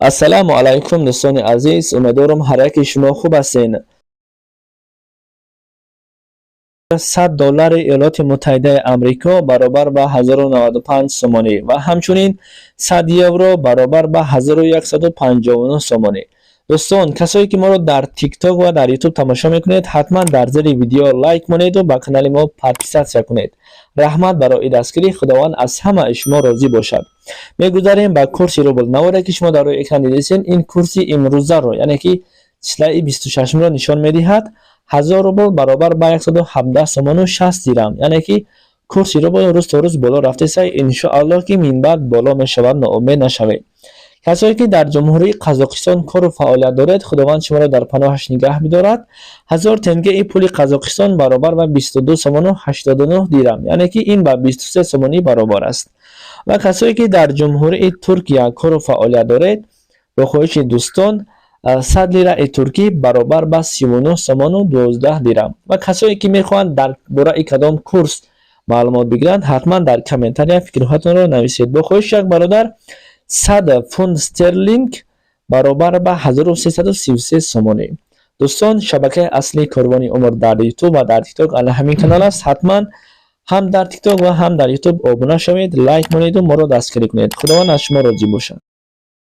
السلام علیکم دوستان عزیز، امیدوارم هر یک شما خوب هستین. $100 ایالات متحده آمریکا برابر به 1095 سومانی و همچنین 100 یورو برابر به 1159 سومانی. دوستان، کسایی که ما رو در تیک تاک و در یوتیوب تماشا میکنید حتما در زیر ویدیو لایک کنید و به کانال ما پادپیسات کنید. رحمت برای دستگیری خداوند از همه شما راضی باشد. میگذاریم به کورس روبل نواره که شما در روی اکران دیدین. این کورس امروزه رو یعنی که چله 26 رو نشان میدهد. 1000 روبل برابر به 117 سومان و 60 درم، یعنی که کورس روبل روز تا روز بالا رفته سه. ان شاء الله که من بعد بالا میشود، ناامید نشوید. کسایی که در جمهوری قزاقستان کار و فعالیت دارید خداوند شما را در پناهش نگه می‌دارد. 1000 تنگه پول قزاقستان برابر به 22 سومان و 89 درم، یعنی که این به 23 سومانی برابر است. و کسایی که در جمهوری ترکیه کار و فعالیت دارید به خواهش دوستان 100 لیره ترکی برابر به 39 سومان و 12 درم. و کسایی که میخواهند در باره کدام کورس معلومات بگیرند حتما در کامنتاری فکرهاتون رو نویسید. به خواهش یک برادر 100 پوند استرلینگ برابر به 1333 سومانی. دوستان، شبکه اصلی کاروانی عمر در یوتیوب و در تیک تاک علی همین کانال است. حتما هم در تیک تاک و هم در یوتیوب ابونه شوید، لایک کنید و ما رو دستگیری کنید. خداوند از شما راضی باشد.